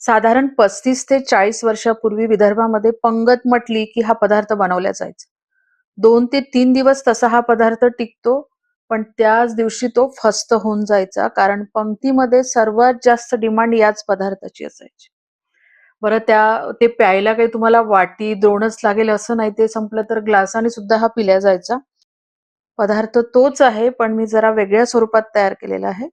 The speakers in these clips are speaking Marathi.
साधारण 35 ते 40 वर्षापूर्वी विदर्भामध्ये पंगत म्हटली की हा पदार्थ बनवला जायचा. 2 ते 3 दिवस तसा हा पदार्थ टिकतो, पण त्याच दिवशी तो फस्त होऊन जायचा. कारण पंक्तीमध्ये सर्वात जास्त डिमांड याच पदार्थाची असायची. बरं ते प्यायला काही तुम्हाला वाटी, द्रोणच लागेल असं नाही. ते संपलं तर ग्लासाने सुद्धा हा पिला जायचा. पदार्थ तोच आहे, पण मी जरा वेगळ्या स्वरूपात तयार केलेला आहे.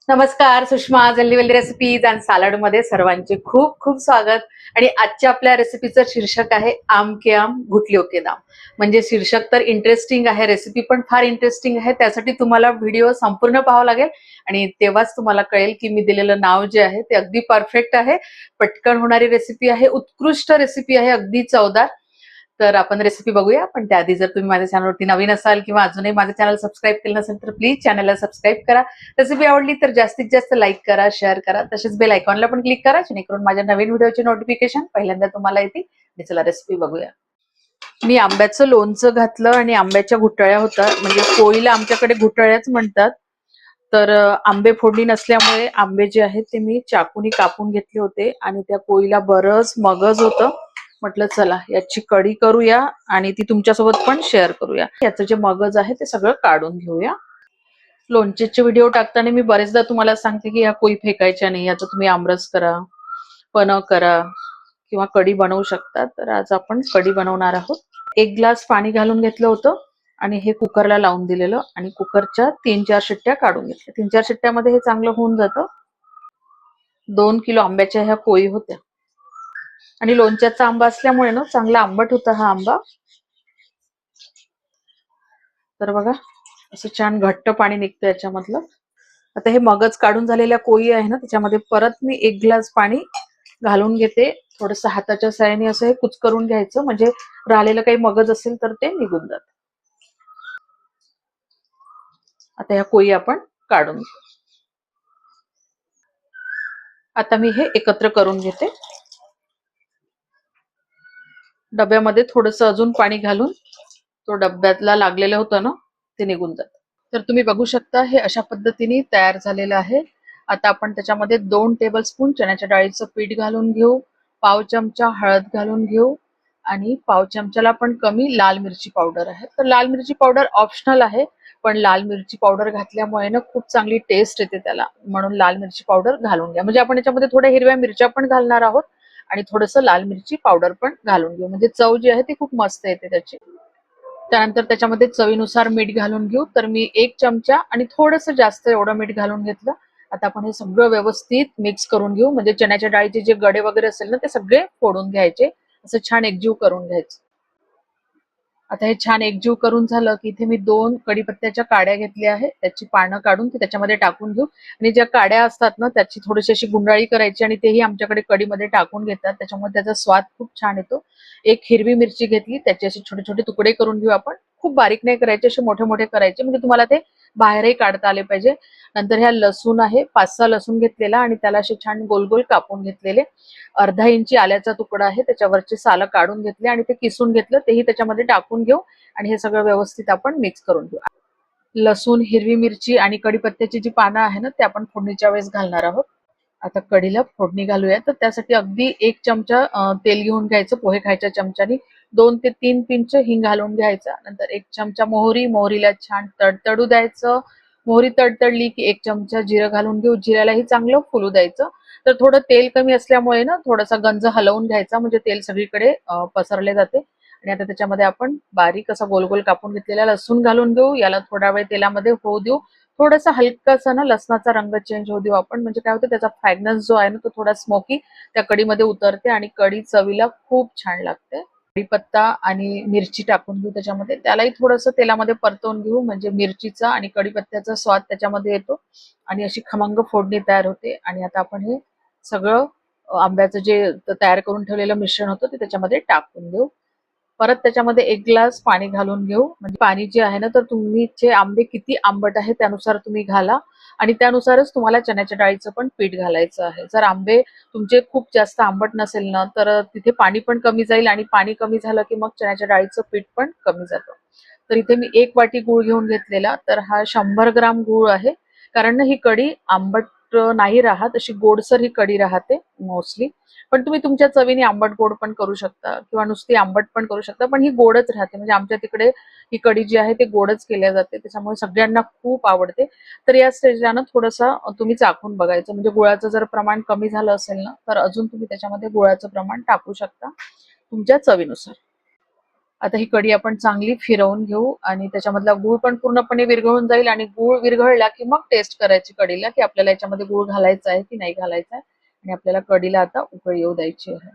नमस्कार, सुषमा जल्लीवल्ली रेसिपीज अँड सॅलड मध्ये सर्वांचे खूप खूप स्वागत. आणि आजच्या आपल्या रेसिपीचं शीर्षक आहे आम के आम घुटलियों के दाम. म्हणजे शीर्षक तर इंटरेस्टिंग आहे, रेसिपी पण फार इंटरेस्टिंग आहे. त्यासाठी तुम्हाला व्हिडिओ संपूर्ण पाहावा लागेल आणि तेव्हाच तुम्हाला कळेल की मी दिलेलं नाव जे आहे ते अगदी परफेक्ट आहे. पटकन होणारी रेसिपी आहे, उत्कृष्ट रेसिपी आहे, अगदी चवदार. तर आपण रेसिपी बघूया. पण त्याआधी जर तुम्ही माझ्या चॅनलवरती नवीन असाल किंवा अजूनही माझं चॅनल सबस्क्राईब केलं नसेल तर प्लीज चॅनलला सबस्क्राईब करा. रेसिपी आवडली तर जास्तीत जास्त लाईक करा, शेअर करा, तसेच बेल आयकॉनला पण क्लिक करा जेणेकरून माझ्या नवीन व्हिडिओचे नोटिफिकेशन पहिल्यांदा तुम्हाला येतील. चला रेसिपी बघूया. मी आंब्याचं लोणचं घातलं आणि आंब्याच्या घुटळ्या होत्या, म्हणजे पोळीला आमच्याकडे घुटळ्याच म्हणतात. तर आंबे फोडणी नसल्यामुळे आंबे जे आहेत ते मी चाकूनी कापून घेतले होते आणि त्या पोळीला बरंच मगज होतं. म्हटलं चला याची कढी करूया आणि ती तुमच्यासोबत पण शेअर करूया. याचं जे मगज आहे ते सगळं काढून घेऊया. लोणचेचे व्हिडिओ टाकताना मी बरेचदा तुम्हाला सांगते की या कोई फेकायच्या नाही, याचा तुम्ही आमरस करा, पन्ह करा किंवा कढी बनवू शकता. तर आज आपण कढी बनवणार आहोत. 1 ग्लास पाणी घालून घेतलं होतं आणि हे कुकरला लावून दिलेलं आणि कुकरच्या 3-4 शिट्ट्या काढून घेतल्या. 3-4 शिट्ट्यामध्ये हे चांगलं होऊन जातं. 2 किलो आंब्याच्या ह्या पोळी होत्या आणि लोणच्याचा आंबा असल्यामुळे ना चांगला आंबट होता हा आंबा. तर बघा असं छान घट्ट पाणी निघतं याच्यामधलं. आता हे मगज काढून झालेल्या कोळी आहे ना त्याच्यामध्ये परत मी 1 ग्लास पाणी घालून घेते. थोडंसं हाताच्या साहाय्याने असं हे कुचकरून घ्यायचं, म्हणजे राहिलेलं काही मगज असेल तर ते निघून जातं. आता ह्या कोळी आपण काढून घेऊ. आता मी हे एकत्र करून घेते. डब्यामध्ये थोडंसं अजून पाणी घालून तो डब्यातला लागलेलं होतं ना ते निघून जातं. तर तुम्ही बघू शकता हे अशा पद्धतीने तयार झालेलं आहे. आता आपण त्याच्यामध्ये 2 टेबलस्पून चण्याच्या डाळीचं पीठ घालून घेऊ, पाव चमचा हळद घालून घेऊ आणि पाव चमचाला पण कमी लाल मिरची पावडर आहे. तर लाल मिरची पावडर ऑप्शनल आहे, पण लाल मिरची पावडर घातल्यामुळे ना खूप चांगली टेस्ट येते त्याला, म्हणून लाल मिरची पावडर घालून घ्या. म्हणजे आपण याच्यामध्ये थोड्या हिरव्या मिरच्या पण घालणार आहोत आणि थोडंसं लाल मिरची पावडर पण घालून घेऊ, म्हणजे चव जी आहे ती खूप मस्त येते त्याची. त्यानंतर त्याच्यामध्ये चवीनुसार मीठ घालून घेऊ. तर मी 1 चमचा आणि थोडंसं जास्त एवढं मीठ घालून घेतलं. आता आपण हे सगळं व्यवस्थित मिक्स करून घेऊ, म्हणजे चण्याच्या डाळीचे जे गडे वगैरे असेल ना ते सगळे फोडून घ्यायचे, असं छान एकजीव करून घ्यायचं. आता हे छान एकजीव करून झालं की इथे मी 2 कढीपत्त्याच्या काड्या घेतल्या आहेत. त्याची पानं काढून ती त्याच्यामध्ये टाकून घेऊ आणि ज्या काड्या असतात ना त्याची थोडीशी अशी गुंडाळी करायची आणि तेही आमच्याकडे कढीमध्ये टाकून घेतात, त्याच्यामुळे त्याचा स्वाद खूप छान येतो. 1 हिरवी मिरची घेतली, त्याचे असे छोटे छोटे तुकडे करून घेऊ आपण. खूप बारीक नाही करायचे, असे मोठे मोठे करायचे, म्हणजे तुम्हाला ते बाहेरही काढता आले पाहिजे. नंतर ह्या लसूण आहे, 5-6 लसूण घेतलेला आणि त्याला असे छान गोल गोल कापून घेतलेले. अर्धा इंची आल्याचा तुकडा आहे, त्याच्यावरचे सालं काढून घेतले आणि ते किसून घेतलं, तेही त्याच्यामध्ये टाकून घेऊ आणि हे सगळं व्यवस्थित आपण मिक्स करून घेऊ. लसूण, हिरवी मिरची आणि कढीपत्त्याची जी पानं आहे ना ते आपण फोडणीच्या वेळेस घालणार आहोत. आता कढीला फोडणी घालूया. तर त्यासाठी अगदी 1 चमचा तेल घेऊन घ्यायचं पोहे खायच्या चमच्यानी. 2 ते 3 पिंच हिंग घालून घ्यायचा. नंतर 1 चमचा मोहरी, मोहरीला छान तडतडू द्यायचं. मोहरी तडतडली की 1 चमचा जिरं घालून घेऊ. जिऱ्यालाही चांगलं फुलू द्यायचं. तर थोडं तेल कमी असल्यामुळे ना थोडासा गंज हलवून घ्यायचा, म्हणजे तेल सगळीकडे पसरले जाते. आणि आता त्याच्यामध्ये आपण बारीक असा गोल गोल कापून घेतलेला लसूण घालून घेऊ. याला थोडा वेळ तेलामध्ये होऊ देऊ. थोडासा हलकासा ना लसणाचा रंग चेंज होऊ देऊ आपण, म्हणजे काय होतं त्याचा फ्रॅग्रन्स जो आहे ना तो थोडा स्मोकी त्या कढीमध्ये उतरते आणि कढी चवीला खूप छान लागते. कढीपत्ता आणि मिरची टाकून घेऊ त्याच्यामध्ये, त्यालाही थोडंसं तेलामध्ये परतवून घेऊ, म्हणजे मिरचीचा आणि कढीपत्त्याचा स्वाद त्याच्यामध्ये येतो आणि अशी खमंग फोडणी तयार होते. आणि आता आपण हे सगळं आंब्याचं जे तयार करून ठेवलेलं मिश्रण होतं ते त्याच्यामध्ये टाकून देऊ. परत त्याच्यामध्ये 1 ग्लास पाणी घालून घेऊ. म्हणजे पाणी जे आहे ना तर तुमचे आंबे किती आंबट आहे त्यानुसार तुम्ही घाला आणि त्यानुसारच तुम्हाला चण्याच्या डाळीचं पण पीठ घालायचं आहे. जर आंबे तुमचे खूप जास्त आंबट नसेल ना तर तिथे पाणी पण कमी जाईल आणि पाणी कमी झालं की मग चण्याच्या डाळीचं पीठ पण कमी जातं. तर इथे मी 1 वाटी गूळ घेऊन घेतलेला, तर हा 100 ग्राम गूळ आहे. कारण ना ही कढी आंबट नाही राहत, अशी गोडसर ही कढी राहते मोस्टली. पण तुम्ही तुमच्या चवीने आंबट गोड पण करू शकता किंवा नुसती आंबट पण करू शकता, पण ही गोडच राहते. म्हणजे आमच्या तिकडे ही कढी जी आहे ते गोडच केल्या जाते, त्याच्यामुळे सगळ्यांना खूप आवडते. तर या स्टेजला ना थोडंसं तुम्ही चाखून बघायचं. म्हणजे गुळाचं जर प्रमाण कमी झालं असेल ना, तर अजून तुम्ही त्याच्यामध्ये गुळाचं प्रमाण टाकू शकता तुमच्या चवीनुसार. आता ही कढी आपण चांगली फिरवून घेऊ आणि त्याच्यामधला गूळ पण पूर्णपणे विरघळून जाईल. आणि गूळ विरघळला की मग टेस्ट करायची कढीला, की आपल्याला याच्यामध्ये गूळ घालायचा आहे की नाही घालायचा आहे. आणि आपल्याला कढीला आता उकळी येऊ द्यायची आहे.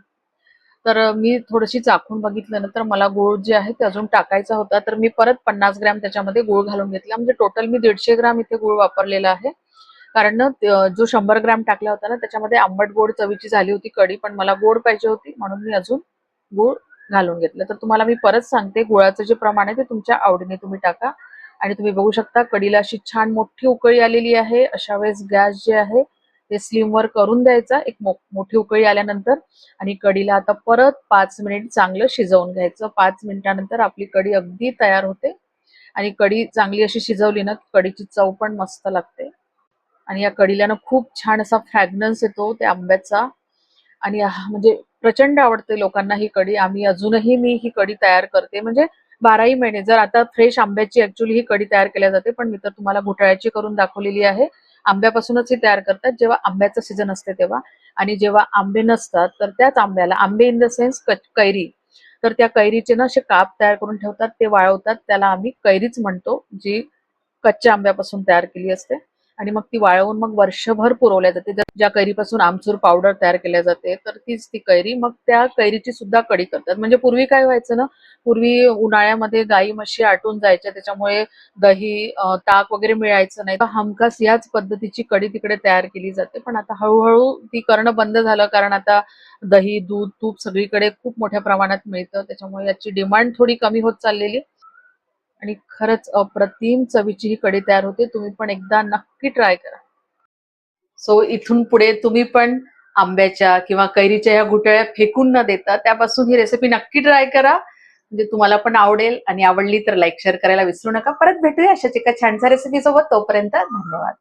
तर मी थोडीशी चाखून बघितलं ना, तर मला गूळ जे आहे ते अजून टाकायचा होता. तर मी परत 50 ग्रॅम त्याच्यामध्ये गूळ घालून घेतला. म्हणजे टोटल मी 150 ग्रॅम इथे गूळ वापरलेला आहे. कारण ना जो 100 ग्रॅम टाकला होता ना, त्याच्यामध्ये आंबट गोड चवीची झाली होती कढी, पण मला गोड पाहिजे होती म्हणून मी अजून गूळ घालून घेतलं. तर तुम्हाला मी परत सांगते, गुळाचं जे प्रमाण आहे ते तुमच्या आवडीने तुम्ही टाका. आणि तुम्ही बघू शकता कढीला अशी छान मोठी उकळी आलेली आहे. अशा वेळेस गॅस जे आहे ते स्लिम वर करून द्यायचा एक मोठी उकळी आल्यानंतर. आणि कढीला आता परत 5 मिनिट चांगलं शिजवून घ्यायचं. 5 मिनिटानंतर आपली कढी अगदी तयार होते. आणि कढी चांगली अशी शिजवली ना, कढीची चव पण मस्त लागते. आणि या कढीला ना खूप छान असा फ्रॅग्रन्स येतो त्या आंब्याचा. आणि म्हणजे प्रचंड आवडते लोकांना ही कढी. अजूनही मी ही कढी तयार करते. म्हणजे 12ही महिने. जर आता फ्रेश आंब्याची ऍक्च्युली ही कढी तयार केल्या जाते, पण मी तर तुम्हाला घोटाळ्याची करून दाखवलेली आहे. आंब्यापासूनच ही तयार करतात जेव्हा आंब्याचं सीझन असते तेव्हा. आणि जेव्हा आंबे नसतात तर त्याच आंब्याला, आंबे इन द सेन्स कैरी, तर त्या कैरीचे ना असे काप तयार करून ठेवतात, ते वाळवतात. त्याला आम्ही कैरीच म्हणतो, जी कच्च्या आंब्यापासून तयार केली असते. आणि मग ती वाळवून मग वर्षभर पुरवल्या जाते. ज्या कैरीपासून आमचूर पावडर तयार केल्या जाते, तर तीच ती कैरी. मग त्या कैरीची सुद्धा कढी करतात. म्हणजे पूर्वी काय व्हायचं ना, पूर्वी उन्हाळ्यामध्ये गाई म्हशी आटून जायच्या, त्याच्यामुळे दही ताक वगैरे मिळायचं नाही. तर हमखास याच पद्धतीची कढी तिकडे तयार केली जाते. पण आता हळूहळू ती करणं बंद झालं, कारण आता दही, दूध, तूप सगळीकडे खूप मोठ्या प्रमाणात मिळतं. त्याच्यामुळे याची डिमांड थोडी कमी होत चाललेली. आणि खरंच अप्रतिम चवीची ही कढी तयार होते. तुम्ही पण एकदा नक्की ट्राय करा. सो इथून पुढे तुम्ही पण आंब्याच्या किंवा कैरीच्या या गुठळ्या फेकून न देता त्यापासून ही रेसिपी नक्की ट्राय करा. म्हणजे तुम्हाला पण आवडेल. आणि आवडली तर लाईक शेअर करायला विसरू नका. परत भेटूया अशाच एका छानशा रेसिपी सोबत. तोपर्यंत धन्यवाद.